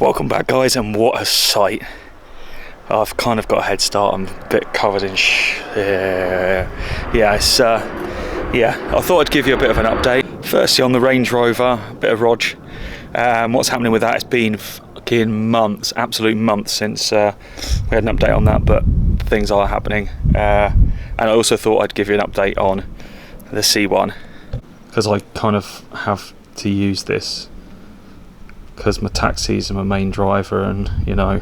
Welcome back, guys, and what a sight. I've kind of got a head start. I'm a bit covered in I thought I'd give you a bit of an update. Firstly, on the Range Rover, a bit of Rog. What's happening with that? It's been fucking months, absolute months since we had an update on that, but things are happening. And I also thought I'd give you an update on the C1, because I kind of have to use this because my taxis are my main driver, and you know,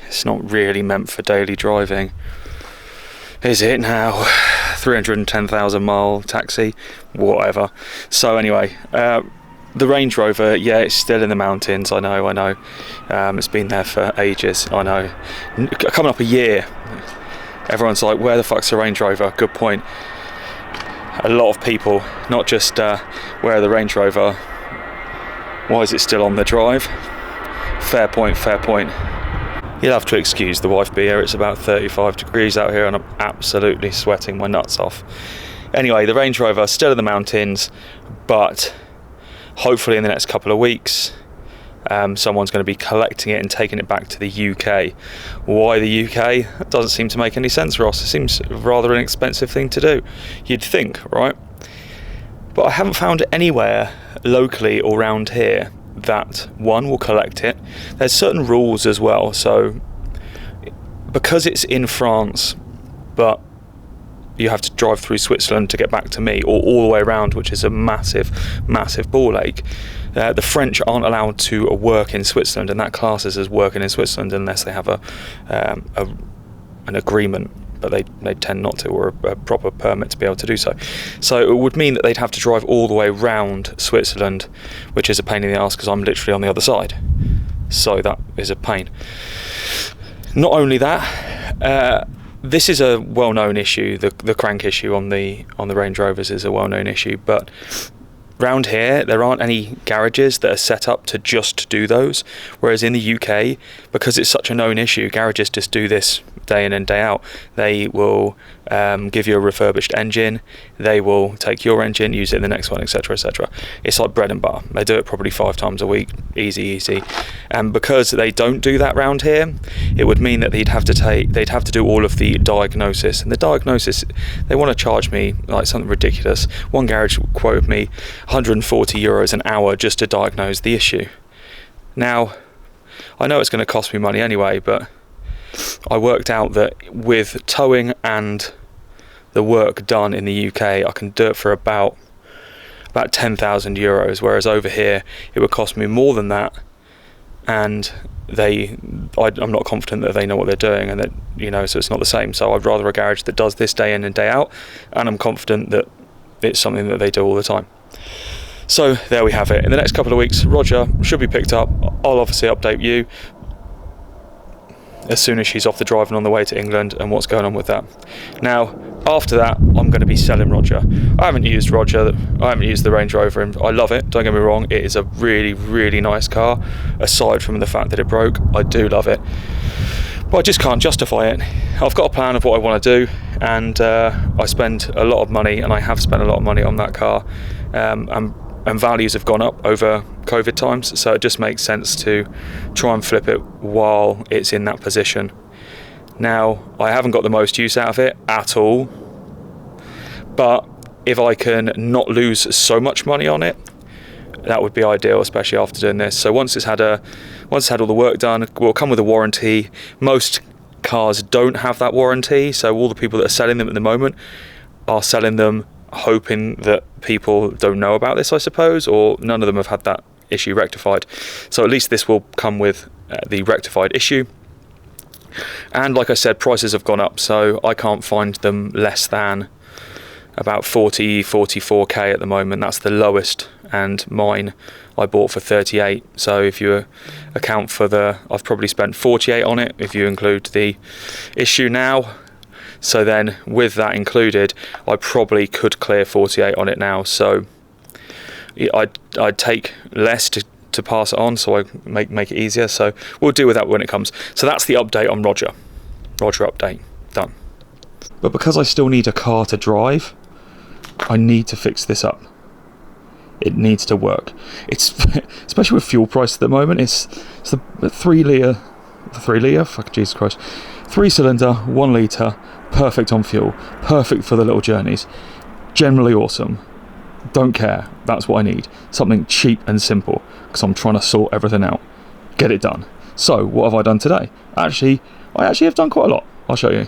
it's not really meant for daily driving, is it now? 310,000 mile taxi, whatever. So anyway, the Range Rover, yeah, it's still in the mountains. I know. It's been there for ages. I know. Coming up a year. Everyone's like, where the fuck's the Range Rover? Good point. A lot of people, not just where the Range Rover, why is it still on the drive? Fair point. You'll have to excuse the wife beer. It's about 35 degrees out here and I'm absolutely sweating my nuts off. Anyway, the Range Rover still in the mountains, but hopefully in the next couple of weeks someone's going to be collecting it and taking it back to the UK. Why the UK? That doesn't seem to make any sense, Ross. It seems rather an expensive thing to do, you'd think, right? But I haven't found anywhere locally or around here that one will collect it. There's certain rules as well, so because it's in France but you have to drive through Switzerland to get back to me, or all the way around, which is a massive ball ache. The French aren't allowed to work in Switzerland, and that classes as working in Switzerland unless they have an agreement, but they tend not to, or a proper permit to be able to do so. So it would mean that they'd have to drive all the way round Switzerland, which is a pain in the arse because I'm literally on the other side. So that is a pain. Not only that, this is a well-known issue. The crank issue on the Range Rovers is a well-known issue, but round here there aren't any garages that are set up to just do those, whereas in the UK, because it's such a known issue, garages just do this day in and day out. They will give you a refurbished engine, they will take your engine, use it in the next one, etc. It's like bread and butter. They do it probably 5 times a week, easy. And because they don't do that round here, it would mean that they'd have to do all of the diagnosis, and the diagnosis, they want to charge me like something ridiculous. One garage quoted me 140 euros an hour just to diagnose the issue. Now, I know it's going to cost me money anyway, but I worked out that with towing and the work done in the UK, I can do it for about 10,000 euros, whereas over here it would cost me more than that, and I'm not confident that they know what they're doing, and that, you know, so it's not the same. So I'd rather a garage that does this day in and day out, and I'm confident that it's something that they do all the time. So there we have it. In the next couple of weeks, Roger should be picked up. I'll obviously update you as soon as she's off the drive and on the way to England and what's going on with that. Now, after that, I'm going to be selling Roger. I haven't used the Range Rover, and I love it, don't get me wrong. It is a really nice car. Aside from the fact that it broke, I do love it, but I just can't justify it. I've got a plan of what I want to do, and I spend a lot of money, and I have spent a lot of money on that car, and values have gone up over COVID times, so it just makes sense to try and flip it while it's in that position. Now, I haven't got the most use out of it at all, but if I can not lose so much money on it, that would be ideal, especially after doing this. So once it's had all the work done, it will come with a warranty. Most cars don't have that warranty, so all the people that are selling them at the moment are selling them hoping that people don't know about this, I suppose, or none of them have had that issue rectified. So at least this will come with the rectified issue. And like I said, prices have gone up, so I can't find them less than about 44k at the moment. That's the lowest, and mine I bought for 38. So if you account for I've probably spent 48 on it if you include the issue now. So then with that included, I probably could clear 48 on it now. So I'd take less to pass it on, so I make it easier. So we'll deal with that when it comes. So that's the update on Roger. Roger update, done. But because I still need a car to drive, I need to fix this up. It needs to work. It's especially with fuel price at the moment. It's the 3 litre, fuck Jesus Christ, 3 cylinder, 1 litre, perfect on fuel, perfect for the little journeys. Generally awesome. Don't care. That's what I need. Something cheap and simple, because I'm trying to sort everything out. Get it done. So what have I done today? I actually have done quite a lot. I'll show you.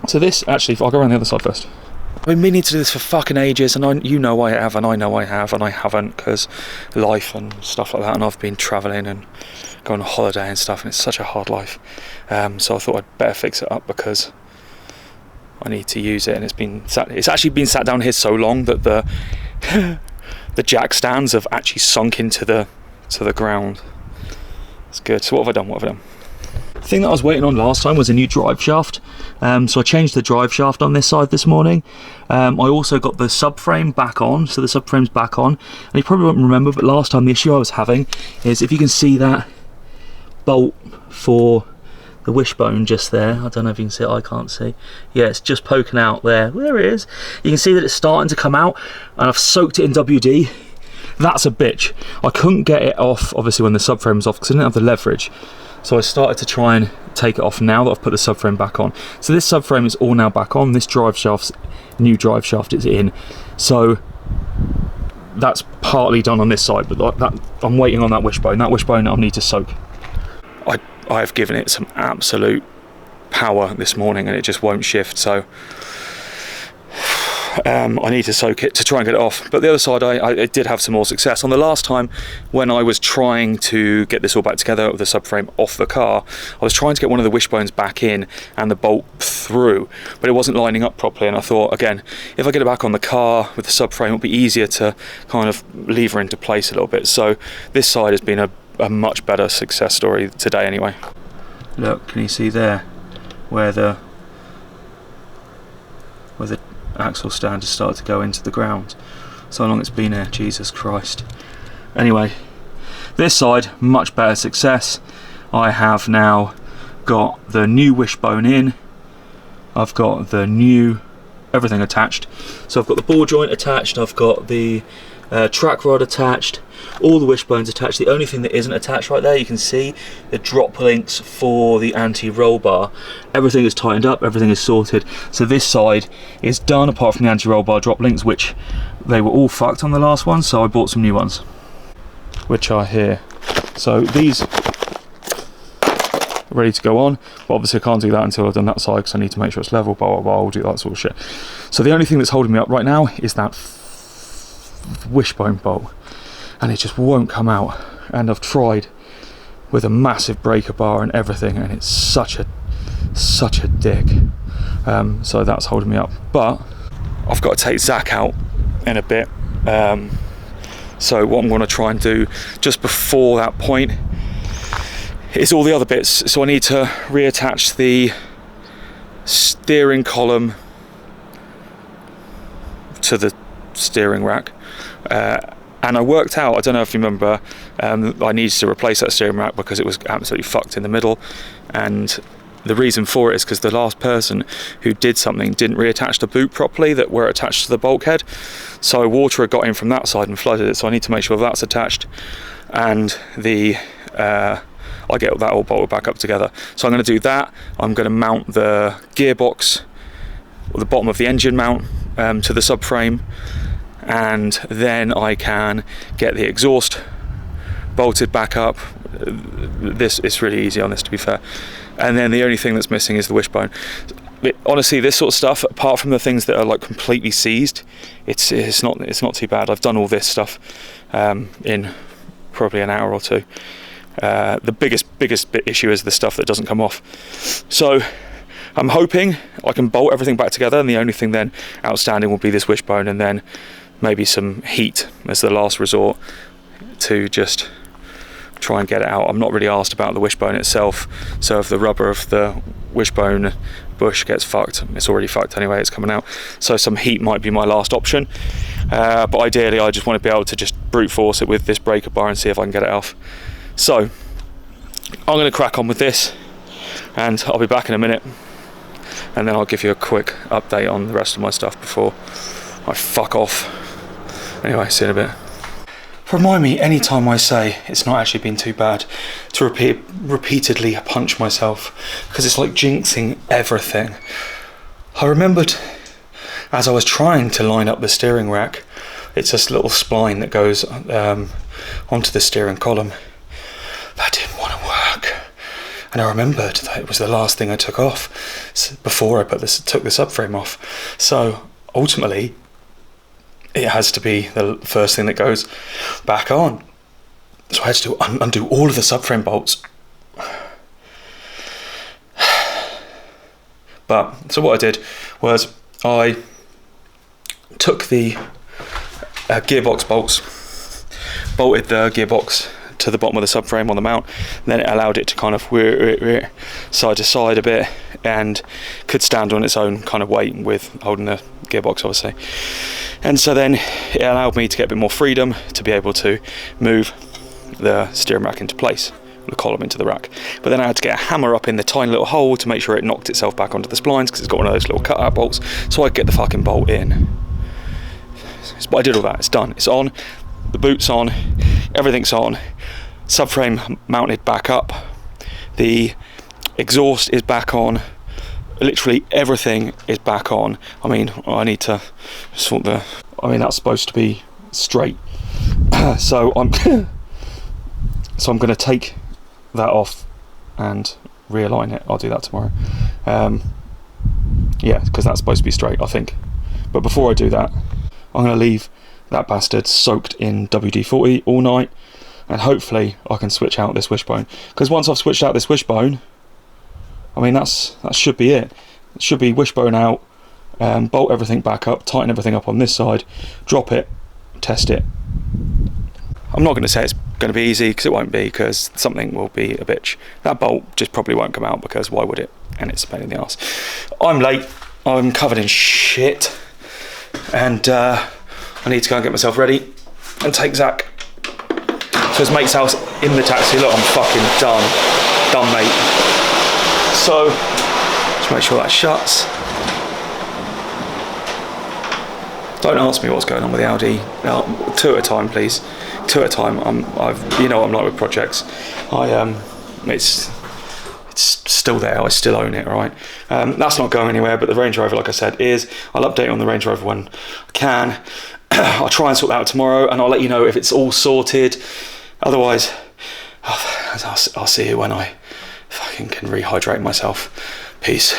So this, actually, I'll go around the other side first. I've been meaning to do this for fucking ages, and you know I have, and I know I have, and I haven't, because life and stuff like that, and I've been travelling and going on holiday and stuff, and it's such a hard life. So I thought I'd better fix it up, because I need to use it, and it's actually been sat down here so long that the jack stands have actually sunk into the ground. It's good. So what have I done? The thing that I was waiting on last time was a new drive shaft. So I changed the drive shaft on this side this morning. I also got the subframe back on, so the subframe's back on. And you probably won't remember, but last time the issue I was having is, if you can see that bolt for the wishbone just there, I don't know if you can see it, I can't see. Yeah, it's just poking out there. There it is. You can see that it's starting to come out, and I've soaked it in WD. That's a bitch. I couldn't get it off, obviously, when the subframe was off, because I didn't have the leverage. So I started to try and take it off now that I've put the subframe back on. So this subframe is all now back on. This new drive shaft is in. So that's partly done on this side, but I'm waiting on that wishbone. That wishbone I'll need to soak. I have given it some absolute power this morning, and it just won't shift. So I need to soak it to try and get it off. But the other side, I did have some more success. On the last time when I was trying to get this all back together with the subframe off the car, I was trying to get one of the wishbones back in and the bolt through, but it wasn't lining up properly. And I thought, again, if I get it back on the car with the subframe, it'll be easier to kind of lever into place a little bit. So this side has been a much better success story today anyway. Look, can you see there where the axle stand has started to go into the ground? So long it's been there, Jesus Christ. Anyway, this side, much better success. I have now got the new wishbone in. I've got the new everything attached. So I've got the ball joint attached, I've got the track rod attached, all the wishbones attached. The only thing that isn't attached right there, you can see the drop links for the anti-roll bar. Everything is tightened up, everything is sorted. So this side is done, apart from the anti-roll bar drop links, which they were all fucked on the last one, so I bought some new ones, which are here. So these are ready to go on, but obviously I can't do that until I've done that side, because I need to make sure it's level, blah blah blah, I'll do that sort of shit. So the only thing that's holding me up right now is that wishbone bolt, and it just won't come out. And I've tried with a massive breaker bar and everything, and it's such a dick. So that's holding me up. But I've got to take Zach out in a bit. So what I'm going to try and do just before that point is all the other bits. So I need to reattach the steering column to the steering rack. And I worked out, I don't know if you remember, I needed to replace that steering rack because it was absolutely fucked in the middle. And the reason for it is because the last person who did something didn't reattach the boot properly that were attached to the bulkhead. So water had got in from that side and flooded it. So I need to make sure that's attached. And I get that all bolted back up together. So I'm going to do that. I'm going to mount the gearbox, or the bottom of the engine mount, to the subframe. And then I can get the exhaust bolted back up. It's really easy on this, to be fair. And then the only thing that's missing is the wishbone. Honestly, this sort of stuff, apart from the things that are like completely seized, it's not too bad. I've done all this stuff in probably an hour or two. The biggest issue is the stuff that doesn't come off. So I'm hoping I can bolt everything back together, and the only thing then outstanding will be this wishbone, and then maybe some heat as the last resort to just try and get it out. I'm not really asked about the wishbone itself, so if the rubber of the wishbone bush gets fucked, it's already fucked anyway, it's coming out. So some heat might be my last option, but ideally I just want to be able to just brute force it with this breaker bar and see if I can get it off. So I'm going to crack on with this, and I'll be back in a minute, and then I'll give you a quick update on the rest of my stuff before I fuck off. Anyway, see you in a bit. Remind me anytime I say it's not actually been too bad to repeatedly punch myself, because it's like jinxing everything. I remembered as I was trying to line up the steering rack, it's this little spline that goes onto the steering column. That didn't want to work. And I remembered that it was the last thing I took off before I took the subframe off. So ultimately, it has to be the first thing that goes back on. So I had to undo all of the subframe bolts. But, so what I did was I took the gearbox bolts, bolted the gearbox to the bottom of the subframe on the mount, and then it allowed it to kind of side to side a bit and could stand on its own kind of weight with holding the gearbox, obviously. And so then it allowed me to get a bit more freedom to be able to move the steering rack into place, the column into the rack. But then I had to get a hammer up in the tiny little hole to make sure it knocked itself back onto the splines, because it's got one of those little cutout bolts, so I could get the fucking bolt in. But I did all that, it's done, it's on, the boot's on, everything's on, subframe mounted back up, the exhaust is back on, literally everything is back on. I mean, I need to sort that's supposed to be straight. So I'm going to take that off and realign it. I'll do that tomorrow. Yeah, because that's supposed to be straight, I think. But before I do that, I'm going to leave that bastard soaked in WD-40 all night, and hopefully I can switch out this wishbone. Because once I've switched out this wishbone, I mean, that should be it. It should be wishbone out, bolt everything back up, tighten everything up on this side, drop it, test it. I'm not going to say it's going to be easy, because it won't be, because something will be a bitch. That bolt just probably won't come out, because why would it? And it's a pain in the arse. I'm late, I'm covered in shit, and I need to go and get myself ready and take Zach to his mate's house in the taxi. Look, I'm fucking done mate. So, just make sure that shuts. Don't ask me what's going on with the Audi. No, 2 at a time, please. 2 at a time. You know what I'm like with projects. It's still there. I still own it, right? That's not going anywhere. But the Range Rover, like I said, is. I'll update on the Range Rover when I can. I'll try and sort that out tomorrow, and I'll let you know if it's all sorted. Otherwise, I'll see you when I fucking can rehydrate myself. Peace.